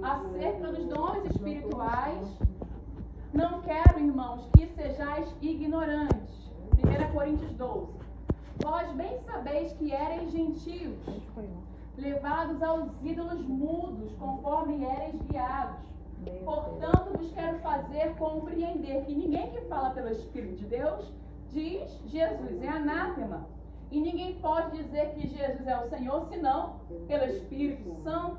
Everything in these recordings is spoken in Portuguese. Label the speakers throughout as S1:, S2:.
S1: acerca dos dons espirituais, não quero, irmãos, que sejais ignorantes. 1 Coríntios 12. Vós bem sabeis que éreis gentios, levados aos ídolos mudos, conforme éreis guiados. Portanto, vos quero fazer compreender que ninguém que fala pelo Espírito de Deus diz Jesus é anátema. E ninguém pode dizer que Jesus é o Senhor, senão pelo Espírito Santo.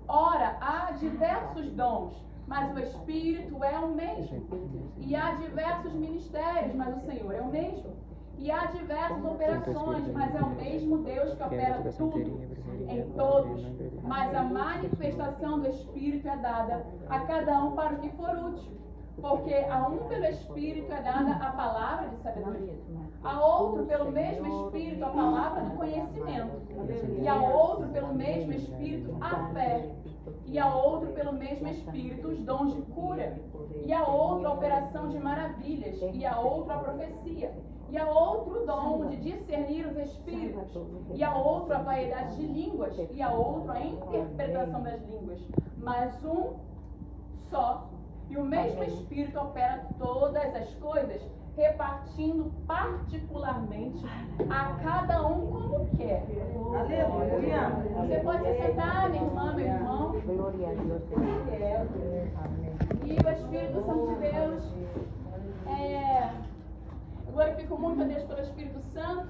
S1: Ora, há diversos dons, mas o Espírito é o mesmo. E há diversos ministérios, mas o Senhor é o mesmo. E há diversas operações, mas é o mesmo Deus que opera tudo em todos. Mas a manifestação do Espírito é dada a cada um para o que for útil. Porque a um pelo Espírito é dada a palavra de sabedoria, a outro pelo mesmo Espírito a palavra do conhecimento, e a outro pelo mesmo Espírito a fé, e a outro pelo mesmo Espírito os dons de cura, e a outro a operação de maravilhas, e a outro a profecia, e a outro o dom de discernir os espíritos, e a outro a variedade de línguas, e a outro a interpretação das línguas. Mas um só e o mesmo Espírito opera todas as coisas, repartindo particularmente a cada um como quer. Aleluia! Você pode se sentar, minha irmã, meu irmão. E o Espírito Santo de Deus, glorifico muito a Deus pelo Espírito Santo.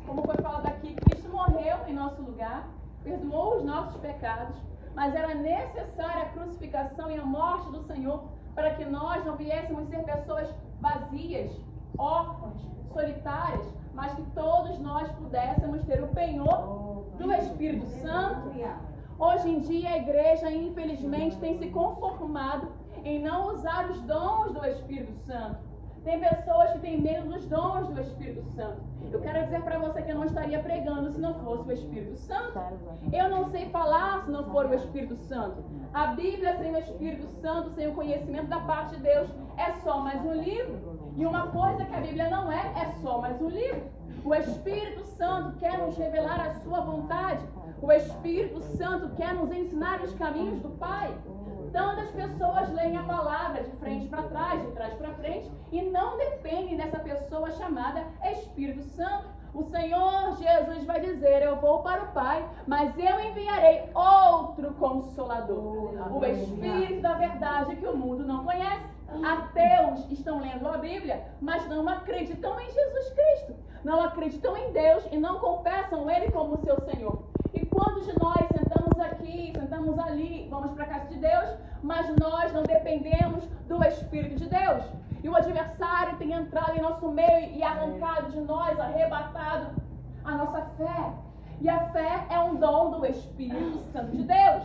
S1: Como foi falado aqui, Cristo morreu em nosso lugar, perdoou os nossos pecados, mas era necessária a crucificação e a morte do Senhor para que nós não viéssemos ser pessoas vazias, órfãs, solitárias, mas que todos nós pudéssemos ter o penhor do Espírito Santo. Hoje em dia a igreja, infelizmente, tem se conformado em não usar os dons do Espírito Santo. Tem pessoas que têm medo dos dons do Espírito Santo. Eu quero dizer para você que eu não estaria pregando se não fosse o Espírito Santo. Eu não sei falar se não for o Espírito Santo. A Bíblia sem o Espírito Santo, sem o conhecimento da parte de Deus, é só mais um livro. E uma coisa que a Bíblia não é só mais um livro. O Espírito Santo quer nos revelar a sua vontade. O Espírito Santo quer nos ensinar os caminhos do Pai. Tantas pessoas leem a palavra de frente para trás, de trás para frente, e não dependem dessa pessoa chamada Espírito Santo. O Senhor Jesus vai dizer: eu vou para o Pai, mas eu enviarei outro Consolador, o Espírito da verdade que o mundo não conhece. Ateus estão lendo a Bíblia, mas não acreditam em Jesus Cristo, não acreditam em Deus e não confessam Ele como seu Senhor. E quantos de nós sentamos aqui, sentamos ali, vamos para a casa de Deus, mas nós não dependemos do Espírito de Deus? E o adversário tem entrado em nosso meio e arrancado de nós, arrebatado a nossa fé. E a fé é um dom do Espírito Santo de Deus.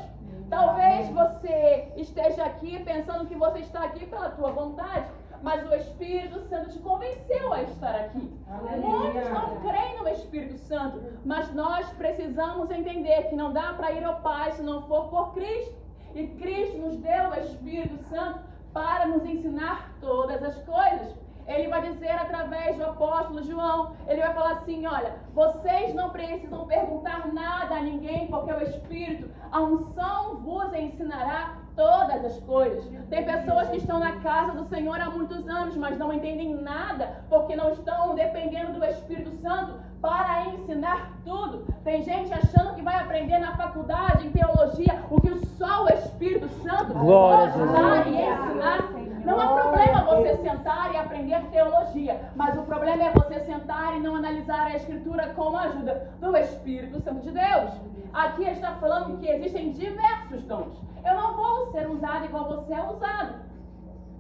S1: Talvez você esteja aqui pensando que você está aqui pela tua vontade, mas o Espírito Santo te convenceu a estar aqui. Muitos não creem no Espírito Santo, mas nós precisamos entender que não dá para ir ao Pai se não for por Cristo. E Cristo nos deu o Espírito Santo para nos ensinar todas as coisas. Ele vai dizer através do apóstolo João, ele vai falar assim: olha, vocês não precisam perguntar nada a ninguém, porque o Espírito, a unção vos ensinará todas as coisas. Tem pessoas que estão na casa do Senhor há muitos anos, mas não entendem nada, porque não estão dependendo do Espírito Santo para ensinar tudo. Tem gente achando que vai aprender na faculdade, em teologia, o que só o Espírito Santo pode dar e ensinar. Não há problema você sentar e aprender teologia, mas o problema é você sentar e não analisar a Escritura com a ajuda do Espírito Santo de Deus. Aqui ele está falando que existem diversos dons. Eu não vou ser usado igual você é usado.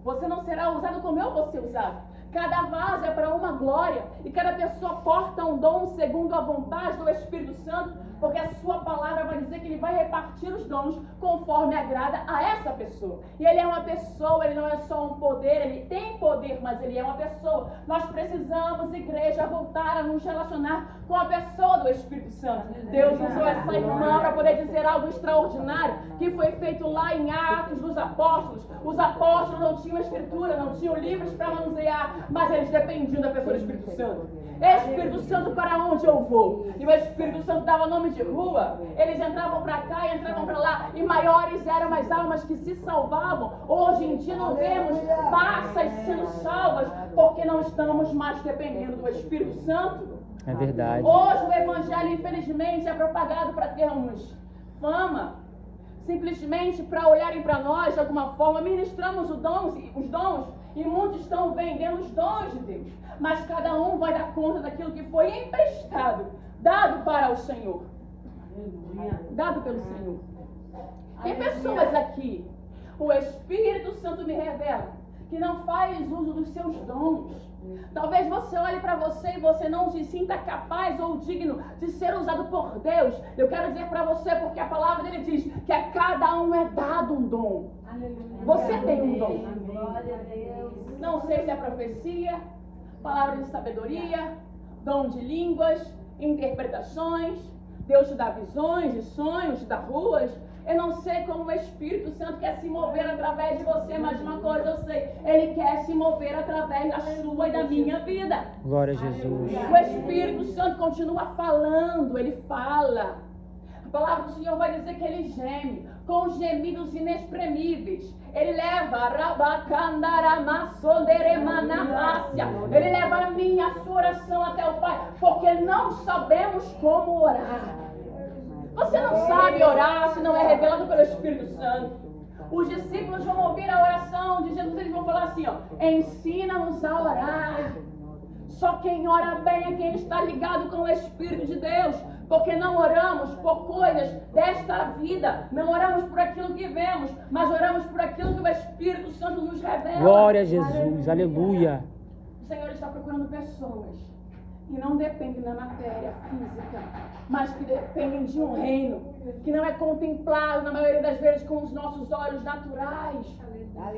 S1: Você não será usado como eu vou ser usado. Cada vaso é para uma glória e cada pessoa porta um dom segundo a vontade do Espírito Santo, porque a sua palavra vai dizer que ele vai repartir os dons conforme agrada a essa pessoa. E ele é uma pessoa, ele não é só um poder, ele tem poder, mas ele é uma pessoa. Nós precisamos, igreja, voltar a nos relacionar com a pessoa do Espírito Santo. Deus usou essa irmã para poder dizer algo extraordinário que foi feito lá em Atos dos Apóstolos. Os apóstolos não tinham escritura, não tinham livros para manusear, mas eles dependiam da pessoa do Espírito Santo. Espírito Santo, para onde eu vou? E o Espírito Santo dava nome moradores de rua, eles entravam para cá e entravam para lá, e maiores eram as almas que se salvavam. Hoje em dia não vemos massas sendo salvas, porque não estamos mais dependendo do Espírito Santo.
S2: É verdade.
S1: Hoje o Evangelho, infelizmente, é propagado para termos fama, simplesmente para olharem para nós de alguma forma. Ministramos os dons, e muitos estão vendendo os dons de Deus, mas cada um vai dar conta daquilo que foi emprestado, dado para o Senhor, dado pelo Senhor. Tem pessoas aqui, o Espírito Santo me revela, que não faz uso dos seus dons. Talvez você olhe para você e você não se sinta capaz ou digno de ser usado por Deus. Eu quero dizer para você, porque a palavra dele diz que a cada um é dado um dom. Você tem um dom. Não sei se é profecia, palavra de sabedoria, dom de línguas, interpretações. Deus te dá visões e sonhos, te dá ruas. Eu não sei como o Espírito Santo quer se mover através de você, mas uma coisa eu sei, Ele quer se mover através da sua e da minha vida.
S2: Glória a Jesus.
S1: O Espírito Santo continua falando, Ele fala. A palavra do Senhor vai dizer que Ele geme com gemidos inexprimíveis. Ele leva Ele leva a minha, a sua oração até o Pai, porque não sabemos como orar. Você não sabe orar se não é revelado pelo Espírito Santo. Os discípulos vão ouvir a oração de Jesus, eles vão falar assim, ó: ensina-nos a orar. Só quem ora bem é quem está ligado com o Espírito de Deus, porque não oramos por coisas desta vida, não oramos por aquilo que vemos, mas oramos por aquilo que o Espírito Santo nos revela.
S2: Glória a Jesus, aleluia.
S1: O Senhor está procurando pessoas que não dependem da matéria física, mas que dependem de um reino que não é contemplado na maioria das vezes com os nossos olhos naturais.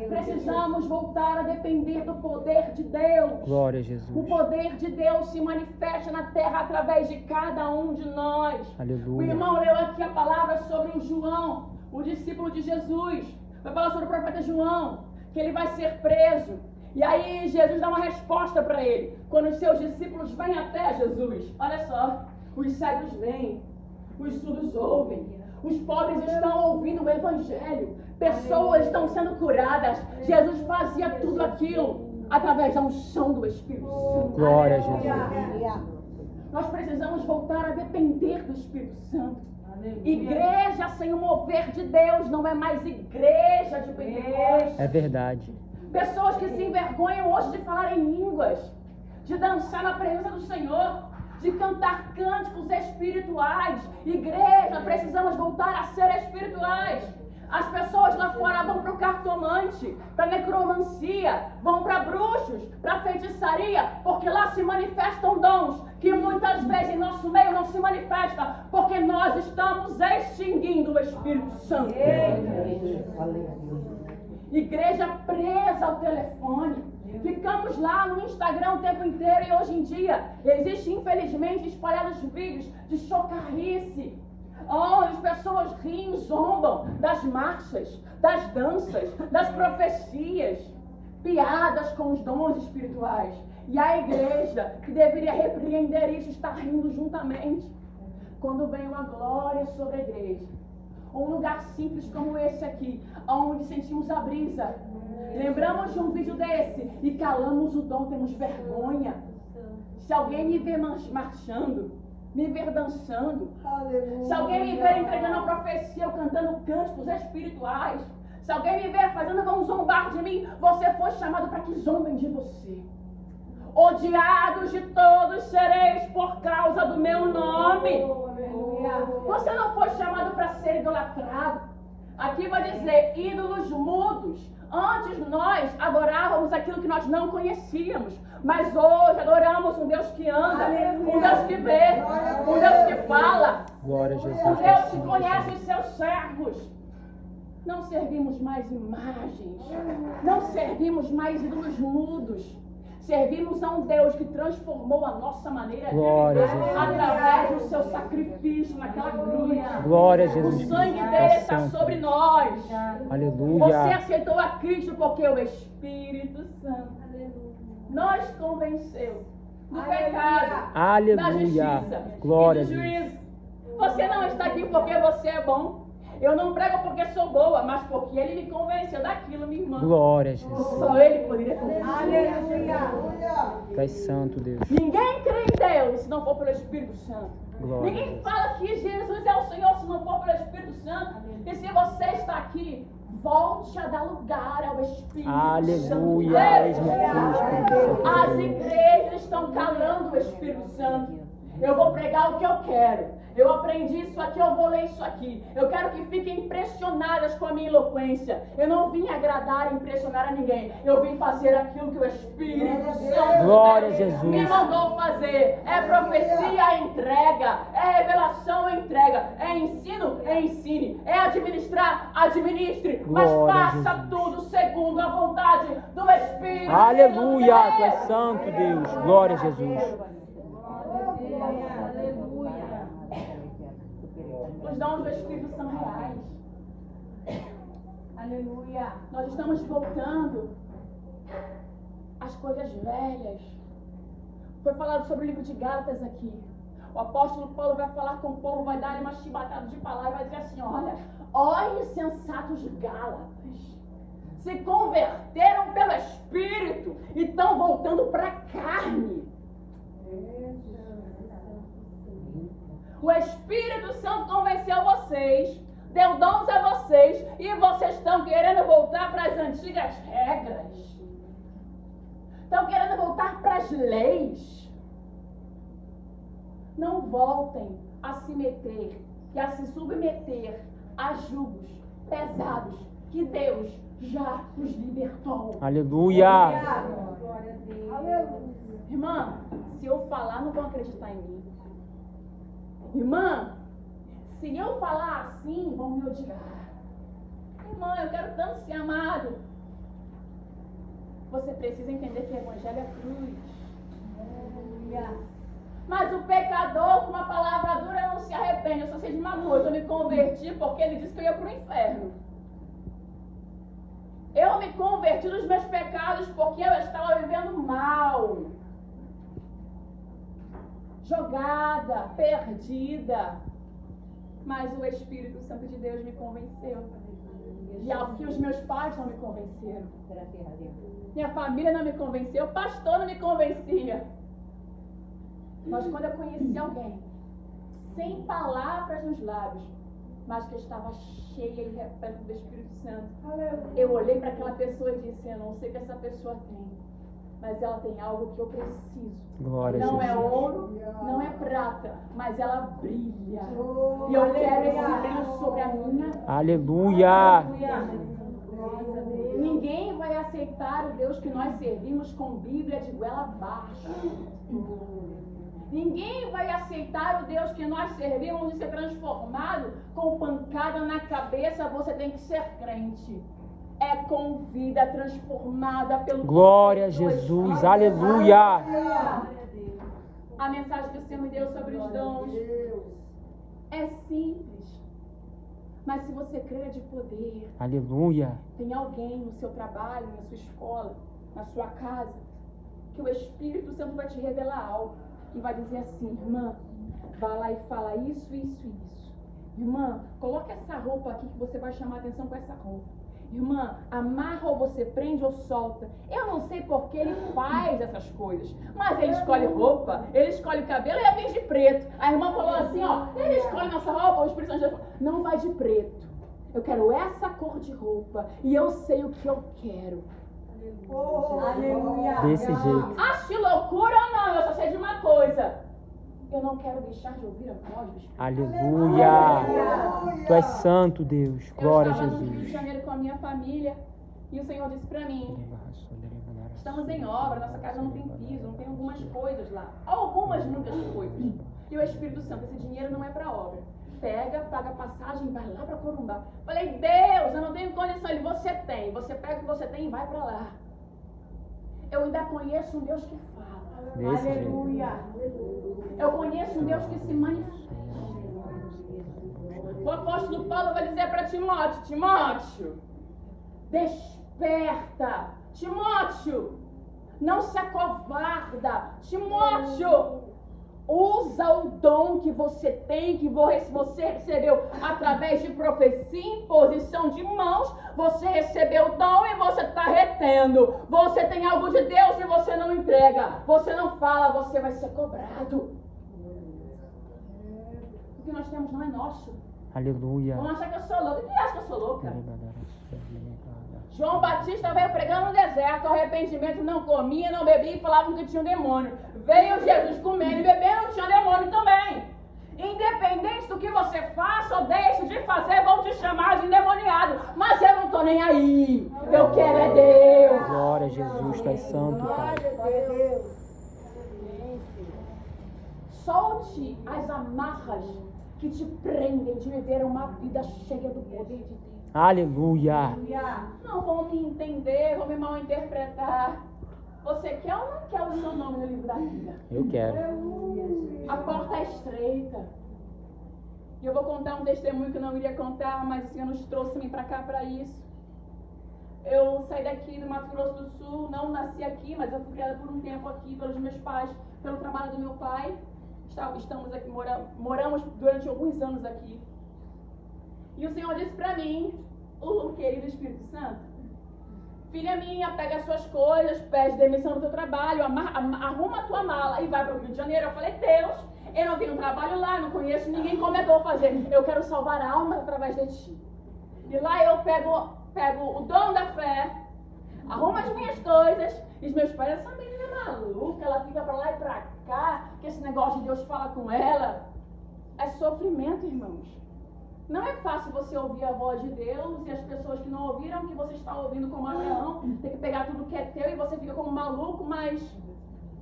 S1: Precisamos voltar a depender do poder de Deus.
S2: Glória a Jesus.
S1: O poder de Deus se manifesta na terra através de cada um de nós.
S2: Aleluia.
S1: O irmão leu aqui a palavra sobre o João, o discípulo de Jesus. Vai falar sobre o profeta João, que ele vai ser preso. E aí Jesus dá uma resposta para ele. Quando os seus discípulos vêm até Jesus, olha só, os cegos vêm, os surdos ouvem, os pobres estão ouvindo o Evangelho, pessoas estão sendo curadas. Jesus fazia tudo aquilo através da unção do Espírito Santo.
S2: Glória a Jesus.
S1: Nós precisamos voltar a depender do Espírito Santo. Igreja sem o mover de Deus não é mais igreja de Pentecostes.
S2: É verdade.
S1: Pessoas que se envergonham hoje de falar em línguas, de dançar na presença do Senhor, de cantar cânticos espirituais. Igreja, precisamos voltar a ser espirituais. As pessoas lá fora vão para o cartomante, para a necromancia, vão para bruxos, para a feitiçaria, porque lá se manifestam dons que muitas vezes em nosso meio não se manifestam, porque nós estamos extinguindo o Espírito Santo. Igreja presa ao telefone. Ficamos lá no Instagram o tempo inteiro, e hoje em dia existem infelizmente espalhados vídeos de chocarrice, onde as pessoas riem, zombam das marchas, das danças, das profecias, piadas com os dons espirituais. E a igreja, que deveria repreender isso, está rindo juntamente. Quando vem uma glória sobre a igreja, um lugar simples como esse aqui, onde sentimos a brisa, lembramos de um vídeo desse e calamos o dom, temos vergonha. Se alguém me ver marchando, me ver dançando, se alguém me ver entregando a profecia ou cantando cânticos espirituais, se alguém me ver fazendo, vão zombar de mim. Você foi chamado para que zombem de você. Odiados de todos sereis por causa do meu nome. Você não foi chamado para ser idolatrado. Aqui vai dizer ídolos mudos. Antes nós adorávamos aquilo que nós não conhecíamos, mas hoje adoramos um Deus que anda, um Deus que vê, um Deus que fala,
S2: Glória a Jesus.
S1: um Deus que conhece os seus servos. Não servimos mais imagens, não servimos mais ídolos mudos. Servimos a um Deus que transformou a nossa maneira de
S2: Glória a
S1: viver
S2: Jesus.
S1: através do seu sacrifício naquela cruz.
S2: Glória a Jesus.
S1: O sangue dele está
S2: Santo.
S1: sobre nós. Você
S2: Aleluia. aceitou
S1: a Cristo porque o Espírito Santo nos convenceu do pecado, da
S2: Aleluia.
S1: justiça
S2: Glória a
S1: e do
S2: Deus.
S1: juízo. Você não está aqui porque você é bom. Eu não prego porque sou boa, mas porque Ele me convenceu daquilo, minha irmã.
S2: Glória a Jesus.
S1: Só Ele poderia convencer.
S3: Aleluia.
S2: Tu és santo, Deus.
S1: Ninguém crê em Deus se não for pelo Espírito Santo.
S2: Glória a
S1: Ninguém
S2: Deus.
S1: fala que Jesus é o Senhor se não for pelo Espírito Santo. E se você está aqui, volte a dar lugar ao Espírito
S2: Aleluia.
S1: Santo.
S2: Eis-me aqui, Espírito Santo.
S1: As igrejas estão calando o Espírito Santo. Eu vou pregar o que eu quero. Eu aprendi isso aqui, eu vou ler isso aqui. Eu quero que fiquem impressionadas com a minha eloquência. Eu não vim agradar e impressionar a ninguém. Eu vim fazer aquilo que o Espírito Santo
S2: Glória a Jesus.
S1: me mandou fazer. É profecia, entrega. É revelação, entrega. É ensino, ensine. É administrar, administre. Mas
S2: Glória a
S1: faça
S2: Jesus.
S1: tudo segundo a vontade do Espírito
S2: Aleluia.
S1: Santo.
S2: Tu és santo, Deus. Glória a Jesus.
S1: Os dons do Espírito são reais.
S3: Aleluia.
S1: Nós estamos voltando às coisas velhas. Foi falado sobre o livro de Gálatas aqui. O apóstolo Paulo vai falar com o povo, vai dar uma chibatada de palavra e vai dizer assim: olha, ó insensatos Gálatas, se converteram pelo Espírito e estão voltando para a carne. O Espírito Santo convenceu vocês, deu dons a vocês e vocês estão querendo voltar para as antigas regras. Estão querendo voltar para as leis. Não voltem a se meter e a se submeter a julgos pesados que Deus já os libertou.
S2: Aleluia.
S3: Glória a Deus. Aleluia.
S1: Irmã, se eu falar, não vão acreditar em mim. Irmã, se eu falar assim, vão me odiar. Irmã, eu quero tanto ser amado. Você precisa entender que o Evangelho é cruz.
S3: Aleluia.
S1: Mas o pecador com uma palavra dura não se arrepende. Eu só sei de uma coisa, eu me converti porque ele disse que eu ia para o inferno. Eu me converti dos meus pecados porque eu estava vivendo mal. Jogada, perdida. Mas o Espírito Santo de Deus me convenceu. E algo que os meus pais não me convenceram. Minha família não me convenceu, o pastor não me convencia. Mas quando eu conheci alguém, sem palavras nos lábios, mas que estava cheia e repleta do Espírito Santo, eu olhei para aquela pessoa e disse: eu não sei o que essa pessoa tem, mas ela tem algo que eu preciso.
S2: Glória a
S1: Não é
S2: Jesus.
S1: ouro, não é prata, mas ela brilha. E eu quero esse brilho sobre a minha vida.
S2: Aleluia.
S1: Ninguém vai aceitar o Deus que nós servimos com Bíblia de goela abaixo. Ninguém vai aceitar o Deus que nós servimos e ser transformado com pancada na cabeça. Você tem que ser crente. É com vida transformada pelo
S2: Glória a
S1: poder do
S2: Jesus.
S1: Espírito.
S2: Aleluia.
S1: A mensagem que o Senhor me deu sobre os dons é simples. Mas se você crer, é de poder.
S2: Aleluia.
S1: Tem alguém no seu trabalho, na sua escola, na sua casa, que o Espírito Santo vai te revelar algo. E vai dizer assim: irmã, vai lá e fala isso, isso e isso. Irmã, coloca essa roupa aqui que você vai chamar a atenção com essa roupa. Irmã, amarra ou você prende ou solta. Eu não sei por que ele faz essas coisas, mas ele escolhe roupa, ele escolhe cabelo e eu vim de preto. A irmã falou assim, ó, ele escolhe nossa roupa, o Espírito Santo falou, não vai de preto. Eu quero essa cor de roupa e eu sei o que eu quero.
S3: Aleluia.
S2: Desse jeito.
S1: Ache loucura ou não, eu só sei de uma coisa. Eu não quero deixar de ouvir a voz do Espírito.
S2: Aleluia. Tu és santo, Deus. Glória a
S1: Eu estava no Rio de
S2: Jesus.
S1: Janeiro com a minha família e o Senhor disse pra mim: estamos em obra, nossa casa não tem piso, não tem algumas coisas lá. Algumas, muitas coisas. E o Espírito Santo, esse dinheiro não é pra obra. Pega, paga a passagem e vai lá pra Corumbá. Falei: Deus, eu não tenho condição. Ele: você tem. Você pega o que você tem e vai pra lá. Eu ainda conheço um Deus que fala.
S2: Desse jeito.
S3: Aleluia.
S1: Eu conheço um Deus que se manifesta. O apóstolo Paulo vai dizer para Timóteo: Timóteo, desperta. Timóteo, não se acovarda. Timóteo, Usa o dom que você tem, que você recebeu através de profecia, imposição de mãos. Você recebeu o dom e você está retendo. Você tem algo de Deus e você não entrega. Você não fala, você vai ser cobrado. O que nós temos não é nosso.
S2: Aleluia.
S1: Vão achar que eu sou louca. Quem acha que eu sou louca? João Batista veio pregando no deserto, arrependimento, não comia, não bebia e falavam que tinha um demônio. Veio Jesus comendo e bebendo, tinha demônio também. Independente do que você faça ou deixe de fazer, vão te chamar de endemoniado. Mas eu não estou nem aí. Eu quero é Deus.
S2: Glória a Jesus, tu és santo, Pai.
S1: Solte as amarras que te prendem de viver uma vida cheia do poder de Deus.
S2: Aleluia.
S1: Não vão me entender, vão me mal interpretar. Você quer ou não quer o seu nome no livro da vida?
S2: Eu quero.
S1: A porta é estreita. E eu vou contar um testemunho que eu não iria contar, mas o Senhor nos trouxe para cá para isso. Eu saí daqui do Mato Grosso do Sul, não nasci aqui, mas eu fui criada por um tempo aqui pelos meus pais, pelo trabalho do meu pai. Estamos aqui, moramos durante alguns anos aqui. E o Senhor disse para mim, o querido Espírito Santo: filha minha, pega as suas coisas, pede demissão do teu trabalho, arruma a tua mala e vai para o Rio de Janeiro. Eu falei: Deus, eu não tenho trabalho lá, não conheço ninguém, como é que eu vou fazer? Eu quero salvar almas através de ti. E lá eu pego o dom da fé, arrumo as minhas coisas, e os meus pais: essa menina é maluca, ela fica para lá e para cá, que esse negócio de Deus fala com ela. É sofrimento, irmãos. Não é fácil você ouvir a voz de Deus e as pessoas que não ouviram, que você está ouvindo como Abraão, tem que pegar tudo que é teu e você fica como maluco, mas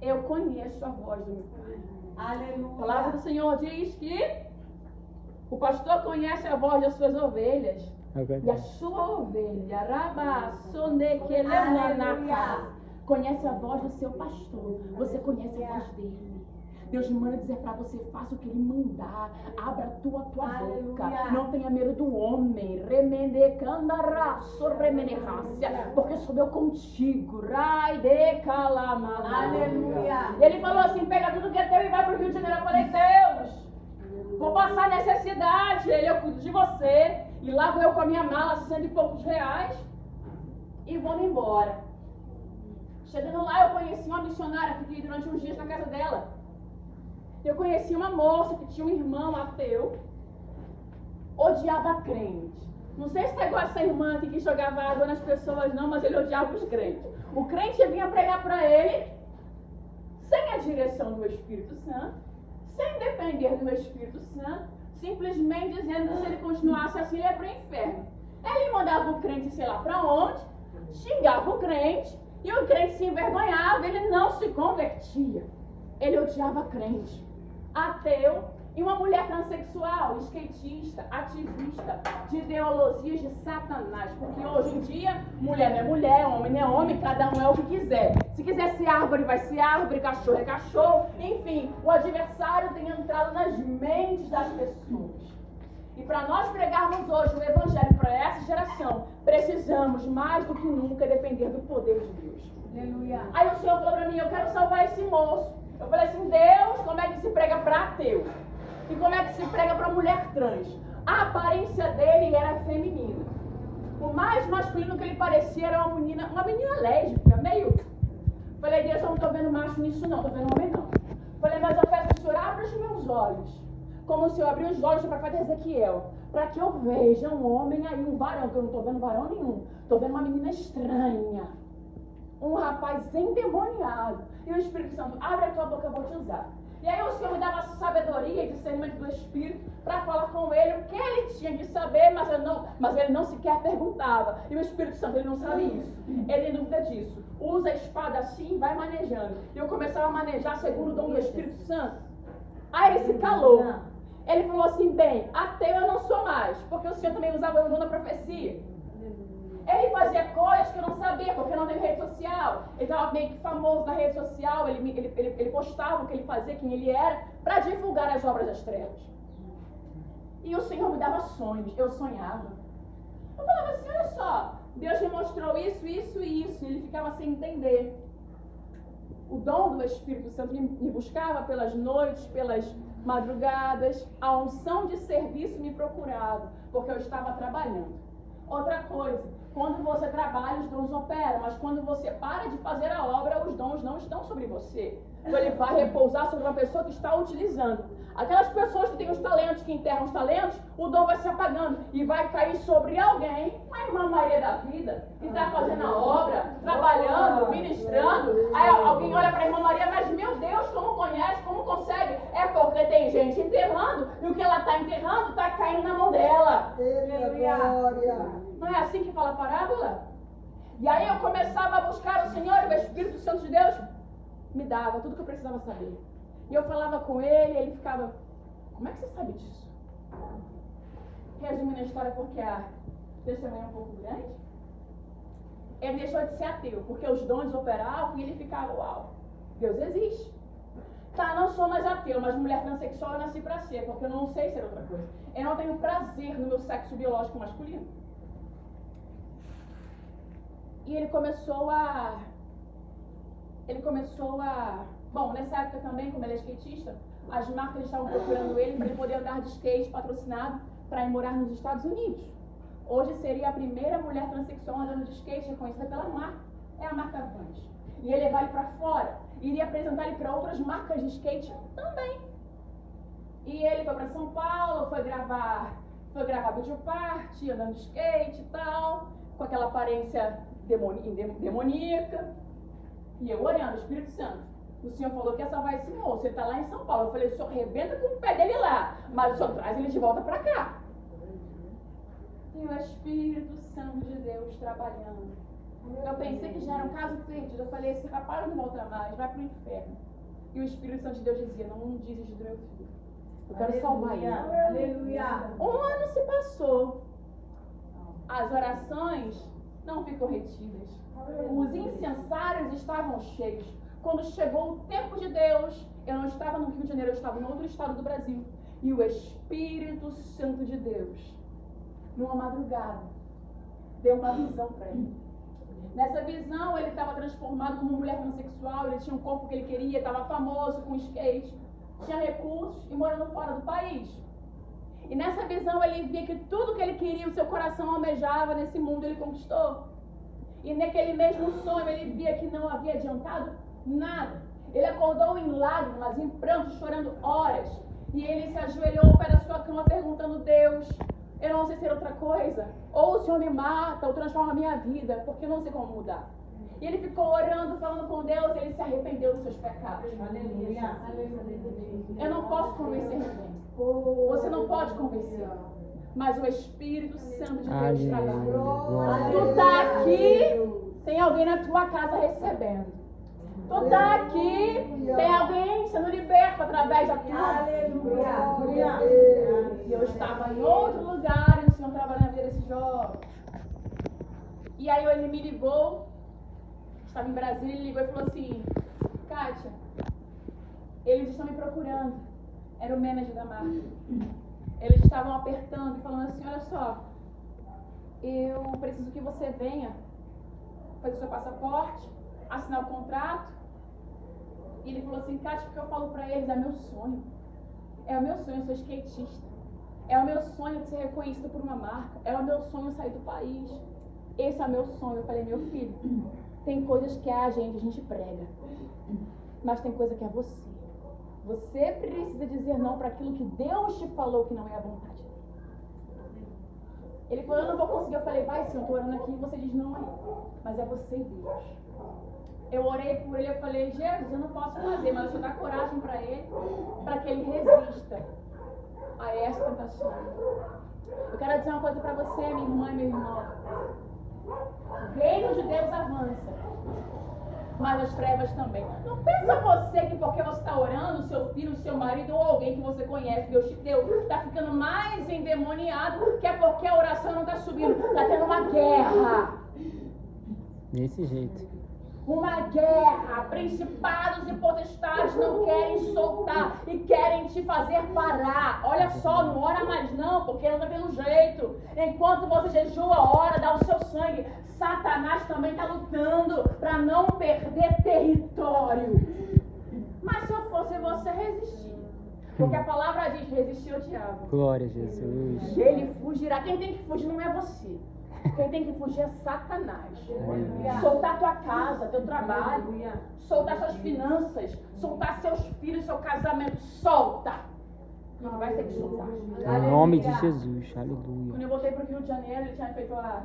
S1: eu conheço a voz do meu Pai.
S3: Aleluia.
S1: A palavra do Senhor diz que o pastor conhece a voz das suas ovelhas.
S2: É
S1: E a
S2: verdade.
S1: sua ovelha, conhece a voz do seu pastor. Você conhece a voz dele. Deus manda dizer para você: faça o que ele mandar. Abra a tua boca. Não tenha medo do homem. Porque sou eu contigo.
S3: Aleluia.
S1: Ele falou assim: pega tudo que é teu e vai para o Rio de Janeiro. Eu falei: Deus, vou passar necessidade. Eu cuido de você. E lá vou eu com a minha mala, 100 e poucos reais. E vou me embora. Chegando lá, eu conheci uma missionária. Fiquei durante uns dias na casa dela. Eu conheci uma moça que tinha um irmão ateu, odiava crente. Não sei se é igual essa irmã aqui que jogava água nas pessoas, não, mas ele odiava os crentes. O crente vinha pregar para ele, sem a direção do Espírito Santo, sem depender do Espírito Santo, simplesmente dizendo que se ele continuasse assim, ele ia para o inferno. Ele mandava o crente, sei lá para onde, xingava o crente, e o crente se envergonhava, ele não se convertia. Ele odiava crente, ateu e uma mulher transexual, skatista, ativista de ideologias de Satanás. Porque hoje em dia, mulher não é mulher, homem não é homem, cada um é o que quiser. Se quiser ser árvore, vai ser árvore, cachorro é cachorro. Enfim, o adversário tem entrado nas mentes das pessoas. E para nós pregarmos hoje o evangelho para essa geração, precisamos mais do que nunca depender do poder de Deus.
S3: Aleluia.
S1: Aí o Senhor falou para mim: eu quero salvar esse moço. Eu falei assim: Deus, como é que se prega para ateu? E como é que se prega para mulher trans? A aparência dele era feminina. O mais masculino que ele parecia era uma menina lésbica, meio... Falei: Deus, eu não estou vendo macho nisso não, estou vendo homem não. Falei: mas eu peço que o Senhor abra os meus olhos, como o Senhor abriu os olhos do profeta Ezequiel, para que eu veja um homem aí, um varão, que eu não estou vendo varão nenhum. Estou vendo uma menina estranha, um rapaz endemoniado. E o Espírito Santo: abre a tua boca, eu vou te usar. E aí o Senhor me dava sabedoria e discernimento do Espírito para falar com ele o que ele tinha que saber, mas ele não sequer perguntava. E o Espírito Santo, ele não sabe isso. Ele tem dúvida disso. Usa a espada assim e vai manejando. E eu começava a manejar segundo o dom do Espírito Santo. Aí ele se calou. Ele falou assim: bem, ateu eu não sou mais, porque o Senhor também usava o dom da profecia. Ele fazia coisas que eu não sabia, porque não tem rede social. Ele estava meio que famoso na rede social, ele postava o que ele fazia, quem ele era, para divulgar as obras das trevas. E o Senhor me dava sonhos, eu sonhava. Eu falava assim: olha só, Deus me mostrou isso, isso e isso. E ele ficava sem entender. o dom do Espírito Santo me buscava pelas noites, pelas madrugadas, a unção de serviço me procurava, porque eu estava trabalhando. Outra coisa, quando você trabalha, os dons operam, mas quando você para de fazer a obra, os dons não estão sobre você. Então ele vai repousar sobre uma pessoa que está utilizando. Aquelas pessoas que têm os talentos, que enterram os talentos, o dom vai se apagando e vai cair sobre alguém, uma irmã Maria da vida, que está fazendo a obra, trabalhando, ministrando. Aí alguém olha para a irmã Maria, mas meu Deus, como conhece, como consegue? É porque tem gente enterrando e o que ela está enterrando está caindo na mão dela. Não é assim que fala a parábola? E aí eu começava a buscar o Senhor, o Espírito Santo de Deus me dava tudo que eu precisava saber. E eu falava com ele, ele ficava, como é que você sabe disso? Resumindo a história, porque a testemunha é um pouco grande, ele deixou de ser ateu, porque os dons operavam e ele ficava, uau, Deus existe. Tá, não sou mais ateu, mas mulher transexual eu nasci pra ser, porque eu não sei ser outra coisa. Eu não tenho prazer no meu sexo biológico masculino. E ele começou a... Bom, nessa época também, como ele é skatista, as marcas estavam procurando ele para ele poder andar de skate patrocinado para ir morar nos Estados Unidos. Hoje seria a primeira mulher transexual andando de skate reconhecida pela marca. É a marca Vans. E ele levar ele para fora. Iria apresentar ele para outras marcas de skate também. E ele foi para São Paulo, foi gravar vídeo party, andando de skate e tal, com aquela aparência demoníaca. E eu orando, Espírito Santo, o Senhor falou que ia salvar esse moço, ele está lá em São Paulo. Eu falei, o Senhor arrebenta com o pé dele lá, mas o Senhor traz ele de volta para cá. E o Espírito Santo de Deus trabalhando. Eu pensei que já era um caso perdido. Eu falei, esse rapaz não volta mais, vai para o inferno. E o Espírito Santo de Deus dizia, não desiste do meu filho. Eu quero salvar ele.
S3: Aleluia.
S1: Um ano se passou. As orações não ficam retidas. Os incensários estavam cheios. Quando chegou o tempo de Deus, eu não estava no Rio de Janeiro, eu estava em outro estado do Brasil. E o Espírito Santo de Deus, numa madrugada, deu uma visão para ele. Nessa visão, ele estava transformado como uma mulher transexual, ele tinha um corpo que ele queria, estava famoso com skate, tinha recursos e morando fora do país. E nessa visão ele via que tudo que ele queria, o seu coração almejava nesse mundo, ele conquistou. E naquele mesmo sonho ele via que não havia adiantado nada. Ele acordou em lágrimas, em prantos, chorando horas. E ele se ajoelhou ao pé da sua cama perguntando, Deus, eu não sei ser outra coisa. Ou o Senhor me mata, ou transforma a minha vida, porque eu não sei como mudar. E ele ficou orando, falando com Deus, e ele se arrependeu dos seus pecados.
S3: Aleluia.
S1: Eu não posso convencer ninguém. Você não pode convencer. Mas o Espírito Santo de Deus trabalha. Tu tá aqui, tem alguém na tua casa recebendo. Tu tá aqui, tem alguém sendo liberto através da tua vida. E eu estava em outro lugar e o Senhor trabalhando na vida desse jovem. E aí ele me ligou, estava em Brasília, ele ligou e falou assim, Kátia, eles estão me procurando. Era o manager da marca. Eles estavam apertando e falando assim, olha só, eu preciso que você venha fazer seu passaporte, assinar o contrato. E ele falou assim, Kátia, porque eu falo pra eles, é meu sonho. É o meu sonho, eu sou skatista. É o meu sonho de ser reconhecido por uma marca. É o meu sonho sair do país. Esse é o meu sonho. Eu falei, meu filho, tem coisas que é a gente prega. Mas tem coisa que é você. Você precisa dizer não para aquilo que Deus te falou que não é a vontade dele. Ele falou, eu não vou conseguir. Eu falei, vai sim, eu tô orando aqui e você diz não aí. Mas é você e Deus. Eu orei por ele, eu falei, Jesus, eu não posso fazer, mas deixa eu dar coragem para ele, para que ele resista a essa tentação. Eu quero dizer uma coisa para você, minha irmã e meu irmão. O reino de Deus avança, mas as trevas também. Não pensa você que porque você está orando, seu filho, seu marido ou alguém que você conhece, Deus te deu, está ficando mais endemoniado, que é porque a oração não está subindo. Está tendo uma guerra.
S2: Desse jeito.
S1: Uma guerra, principados e potestades não querem soltar e querem te fazer parar. Olha só, não ora mais não, porque não está tendo jeito. Enquanto você jejua, ora, dá o seu sangue. Satanás também está lutando para não perder território. resistir. Porque a palavra diz, resistir ao diabo.
S2: Glória a Jesus.
S1: Ele fugirá. Quem tem que fugir não é você. Quem tem que fugir é Satanás. Soltar tua casa, teu trabalho, soltar suas finanças, soltar seus filhos, seu casamento. Solta! Não vai ter que soltar.
S2: Em nome de Jesus. Aleluia.
S1: Quando eu voltei para o Rio de Janeiro, ele tinha feito a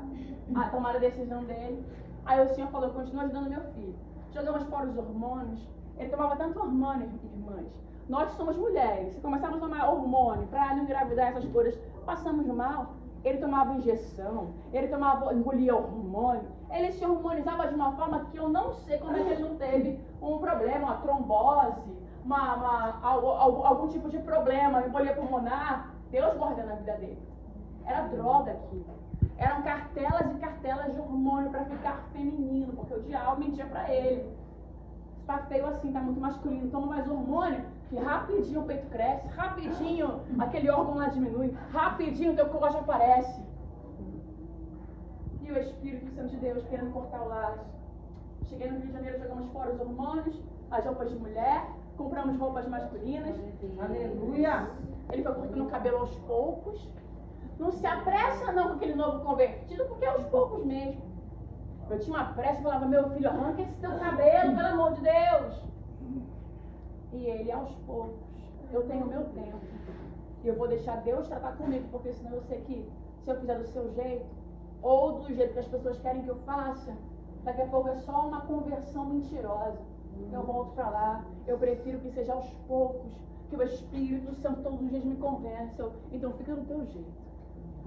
S1: tomada de decisão dele. Aí o Senhor falou, continua ajudando meu filho. Jogamos fora os hormônios. Ele tomava tanto hormônio, irmãs. Nós somos mulheres. Se começarmos a tomar hormônio para não engravidar essas coisas, passamos mal. Ele tomava injeção, ele engolia hormônio. Ele se hormonizava de uma forma que eu não sei como é que ele não teve um problema, uma trombose, algum tipo de problema, embolia pulmonar. Deus guarda na vida dele. Era droga aquilo. Eram cartelas e cartelas de hormônio para ficar feminino, porque o diabo mentia para ele. Tá feio assim, tá muito masculino, toma mais hormônio, que rapidinho o peito cresce, rapidinho aquele órgão lá diminui, rapidinho o teu colágeno aparece. E o Espírito Santo de Deus querendo cortar o laço. Cheguei no Rio de Janeiro, jogamos fora os hormônios, as roupas de mulher, compramos roupas masculinas.
S3: Aleluia.
S1: Ele foi cortando o cabelo aos poucos. Não se apressa não com aquele novo convertido, porque é aos poucos mesmo. Eu tinha uma pressa e falava, meu filho, arranca esse teu cabelo, pelo amor de Deus. E ele, aos poucos, eu tenho o meu tempo. E eu vou deixar Deus tratar comigo, porque senão eu sei que se eu fizer do seu jeito, ou do jeito que as pessoas querem que eu faça, daqui a pouco é só uma conversão mentirosa. Eu volto para lá. Eu prefiro que seja aos poucos, que o Espírito Santo todos os dias me convença. Então fica do teu jeito.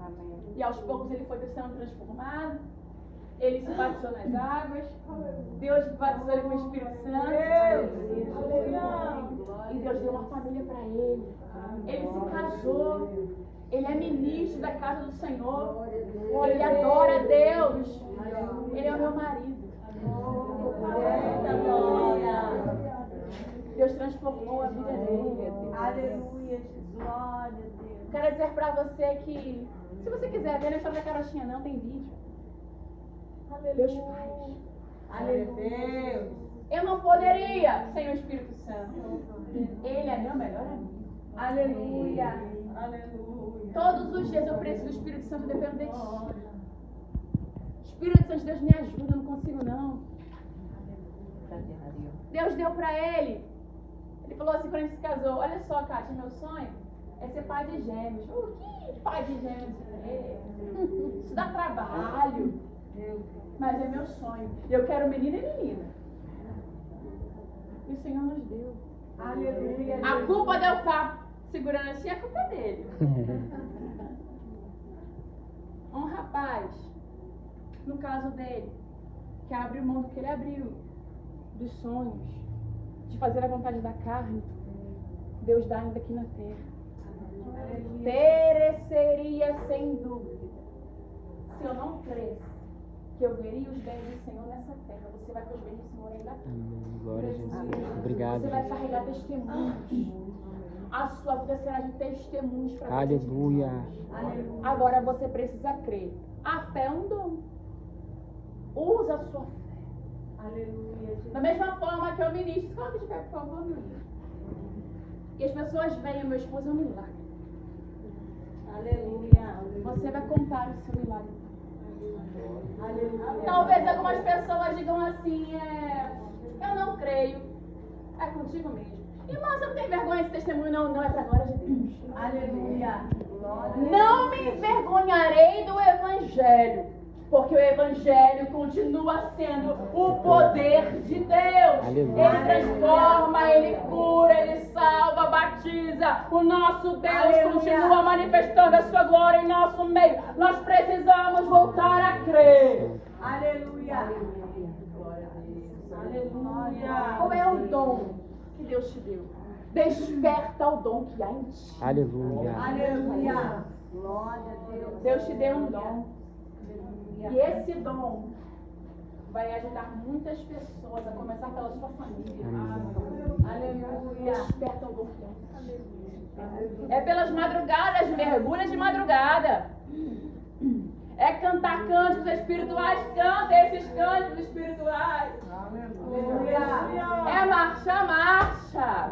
S3: Amém.
S1: E aos poucos ele foi sendo transformado. Ele se batizou nas águas. Deus batizou ele com o Espírito Santo. E Deus deu uma família para ele. Ele se casou. Ele é ministro da casa do Senhor. Ele adora a Deus. Ele é o meu marido. Deus transformou a vida dele.
S3: Aleluia. Glória a Deus.
S1: Quero dizer para você que, se você quiser ver, não é só da carochinha não, tem vídeo. Deus faz.
S3: Aleluia.
S1: Eu não poderia sem o Espírito Santo. Ele é meu melhor amigo.
S3: Aleluia. Aleluia.
S1: Todos os dias eu preciso do Espírito Santo, dependo de ti. Espírito Santo de Deus, me ajuda, eu não consigo não. Deus deu pra ele. Ele falou assim quando ele se casou, olha só, Kátia, meu sonho é ser pai de gêmeos. Que pai de gêmeos é? Isso dá trabalho. Mas é meu sonho. Eu quero menino e menina. E o Senhor nos deu.
S3: Aleluia.
S1: A culpa de eu estar segurando assim, a culpa é dele. Um rapaz, no caso dele, que abriu mão do que ele abriu, dos sonhos, de fazer a vontade da carne, Deus dá ainda aqui na terra. Pereceria sem dúvida, se eu não cresce, que eu veria os bens do Senhor nessa terra. Você vai ter os bens do Senhor ainda.
S2: Amém. Glória a Jesus. Obrigado,
S1: Você vai
S2: Jesus.
S1: carregar testemunhos. A sua vida será de testemunhos para
S2: Aleluia.
S1: Agora você precisa crer. A fé é um dom. Usa a sua fé.
S3: Aleluia.
S1: Da mesma forma que eu ministro. Coloque de pé, por favor, meu Deus. Que as pessoas veem, meu esposo é um milagre.
S3: Aleluia.
S1: Você vai contar o seu milagre.
S3: Aleluia.
S1: Talvez algumas pessoas digam assim, eu não creio. É contigo mesmo. Irmã, você não tem vergonha desse testemunho? Não, não, é para a glória de Deus.
S3: Aleluia.
S1: Não me envergonharei do Evangelho, porque o Evangelho continua sendo o poder de Deus.
S2: Aleluia.
S1: Ele transforma, ele cura, ele salva, batiza. O nosso Deus
S3: Aleluia.
S1: continua manifestando a sua glória em nosso meio. Nós precisamos voltar a crer.
S3: Aleluia. Aleluia.
S1: Qual é o dom que Deus te deu? Desperta o dom que há em ti.
S2: Aleluia.
S3: Aleluia. Glória a Deus.
S1: Deus te deu um dom. E esse dom vai ajudar muitas pessoas, a começar pela sua família. Aleluia. Desperta o dom que há em ti. É pelas madrugadas, mergulha de madrugada. É cantar cânticos espirituais, canta esses cânticos espirituais.
S3: Aleluia.
S1: É marcha, marcha. marcha.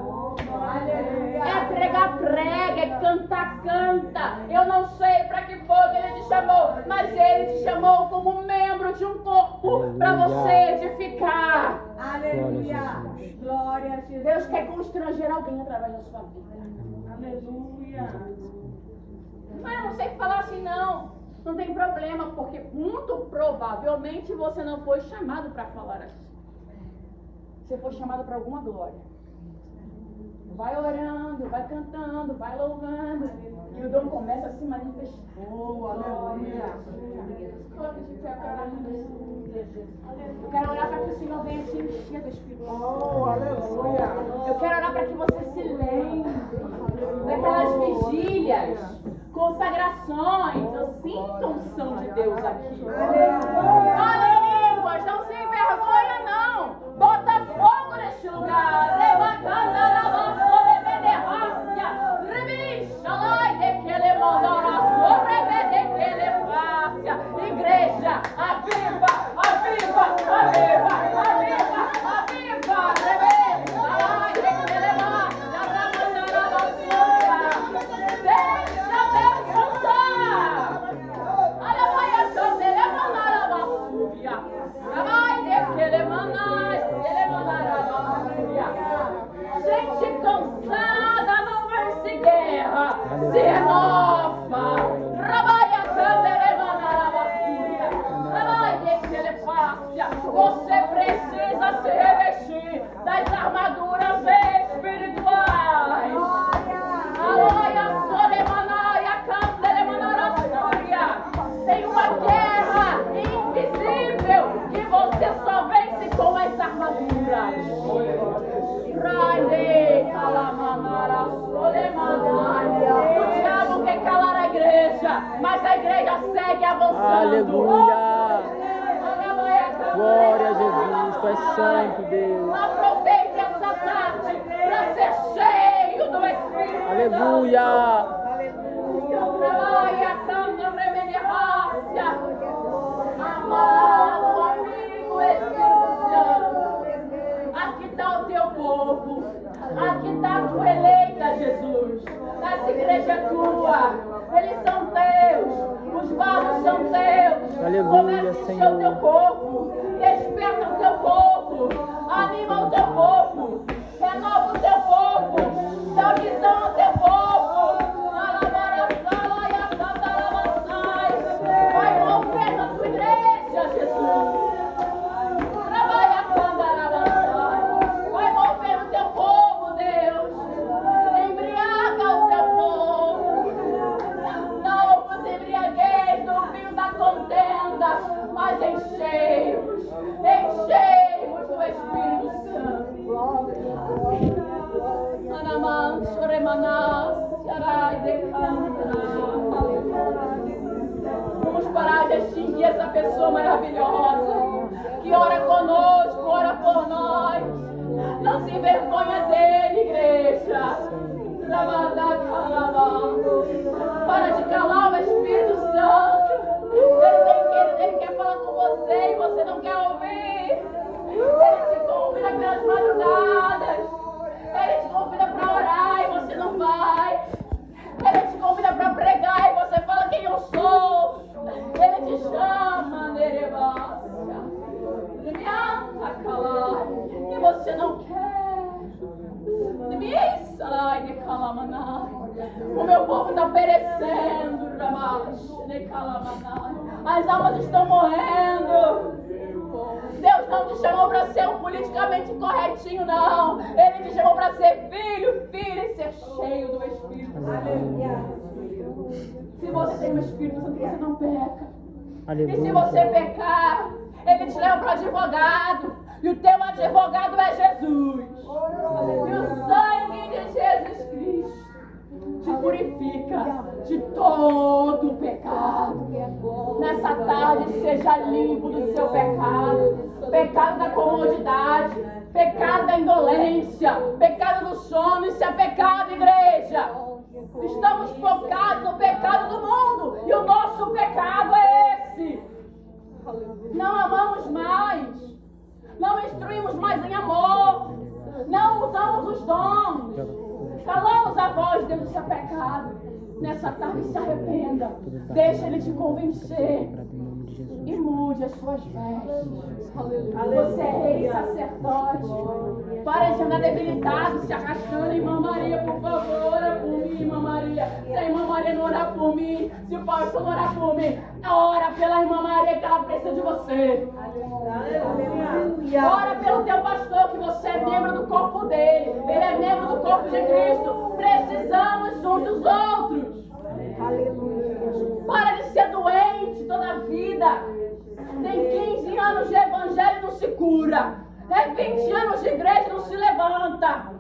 S1: É pregar, prega, é cantar, canta. Eu não sei para que foi que ele te chamou, mas ele te chamou como membro de um corpo para você edificar.
S3: Aleluia. Glória a Jesus.
S1: Deus quer constranger alguém através da sua vida.
S3: Aleluia.
S1: Mas eu não sei falar assim, não. Não tem problema, porque muito provavelmente você não foi chamado para falar assim. Você foi chamado para alguma glória. Vai orando, vai cantando, vai louvando. E o dom começa a se manifestar.
S3: Oh, aleluia.
S1: Eu quero orar para que o Senhor venha te encher do Espírito Santo.
S3: Oh, aleluia.
S1: Eu quero orar para que você se lembre daquelas vigílias, consagrações. Eu sinto a unção de Deus aqui. Fala em línguas, não se envergonha não. Bota fogo neste lugar. Levantando a nossa reverência. Rebicha lá de que ele mandará sobre que ele faça. Igreja, aviva, aviva, aviva, aviva, aviva. Rebicha lá de que ele mandará sobre. Deixa Deus usar. Aleluia, quando ele mandará sobre. Vai de que ele mandará sobre. Gente cansada não vence guerra, se renova. Trabalha quando ele mandará basura. Trabalha que ele faça. Você precisa se revestir das armaduras espirituais. Aleluia, solemanaia, quando ele mandará basura. Tem uma guerra invisível que você só vence com as armaduras. O diabo quer calar a igreja, mas a igreja segue avançando.
S2: Aleluia. Glória a Jesus, tu és santo, Deus.
S1: Aproveite essa tarde para ser cheio do Espírito.
S2: Aleluia.
S1: Trabalha, canta, reverência. Amado amigo Espírito Santo, aqui está o teu povo, aqui está a tua eleita, Jesus. Essa igreja é tua, eles são teus, os vasos são teus.
S2: Aleluia,
S1: Começa a encher
S2: Senhor.
S1: o teu povo, desperta o teu povo, anima o teu povo, renova o teu povo, dá visão ao teu povo. Vai romper na tua igreja, Jesus. Trabalha quando vai mover o teu povo, Deus. Embriaga o teu povo. Não vos embriagueis no vinho da contenda, mas enchei-vos do Espírito Santo. Anamam, Choremanás, Yarai, Decanta. Vamos parar de extinguir essa pessoa maravilhosa que ora conosco, ora por nós. Não se envergonha dele, igreja. Para de calar o Espírito Santo. Ele quer falar com você e você não quer ouvir. Ele te convida pelas madrugadas. Ele te convida para orar e você não vai. Ele te convida para pregar e você fala quem eu sou. Ele te chama, Nerebácia. E você não quer. O meu povo está perecendo. As almas estão morrendo. Deus não te chamou para ser um politicamente corretinho, não. Ele te chamou para ser filho, filha e ser cheio do Espírito Santo. Se você tem o Espírito Santo, você não peca.
S2: Aleluia.
S1: E se você pecar, ele te leva para o advogado. E o teu advogado é Jesus. E o sangue de Jesus Cristo te purifica de todo o pecado. Nessa tarde, seja limpo do seu pecado. Pecado da comodidade, pecado da indolência, pecado do sono. Isso é pecado, igreja. Estamos focados no pecado do mundo. E o nosso pecado é esse. Não amamos mais. Não instruímos mais em amor. Não usamos os dons. Calamos a voz dentro do seu pecado. Nessa tarde se arrependa. Deixa ele te convencer. E mude as suas vestes. Você é rei e sacerdote. Para de andar debilitado, se arrastando. Irmã Maria, por favor, ora por mim, irmã Maria. Se a irmã Maria não orar por mim, se o pastor não orar por mim, ora pela irmã Maria que ela precisa de você. Ora pelo teu pastor, que você é membro do corpo dele. Ele é membro do corpo de Cristo. Precisamos uns dos outros. Para de ser doente toda a vida. Tem 15 anos de evangelho e não se cura. É 20 anos de igreja e não se levanta.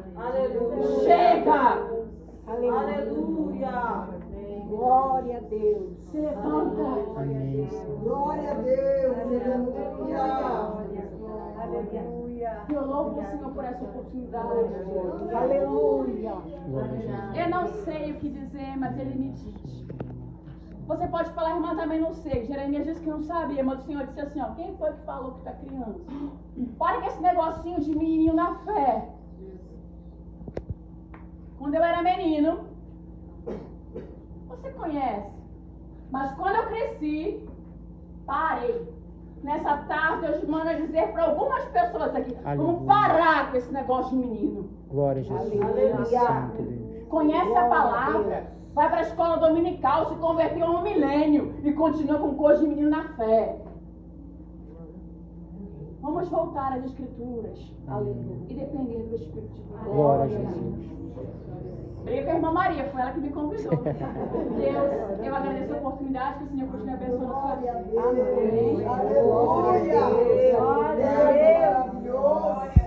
S1: Chega.
S3: Aleluia. Glória a Deus.
S1: Se levanta.
S2: Amém, Senhor.
S3: Glória a Deus. Aleluia.
S1: Eu louvo o Senhor por essa oportunidade.
S3: Aleluia.
S2: Glória a Jesus.
S1: Eu não sei o que dizer, mas Ele me diz. Você pode falar, irmã, também não sei. Jeremias disse que não sabia, mas o Senhor disse assim, ó, quem foi que falou que está criança? Para que esse negocinho de menino na fé. Quando eu era menino, você conhece, mas quando eu cresci, parei. Nessa tarde, Deus manda dizer para algumas pessoas aqui, vamos parar com esse negócio de menino.
S2: Glória a Jesus. Deus Santo, Deus.
S1: Conhece a palavra, vai para a escola dominical, se converteu no milênio e continua com coisa de menino na fé. Vamos voltar às Escrituras. Aleluia. E depender do Espírito de Deus.
S2: Glória a Jesus.
S1: Briguei com a irmã Maria, foi ela que me convidou. Deus, eu agradeço a oportunidade, que o Senhor continue abençoando a sua vida.
S3: Amém. Aleluia. Glória a Deus.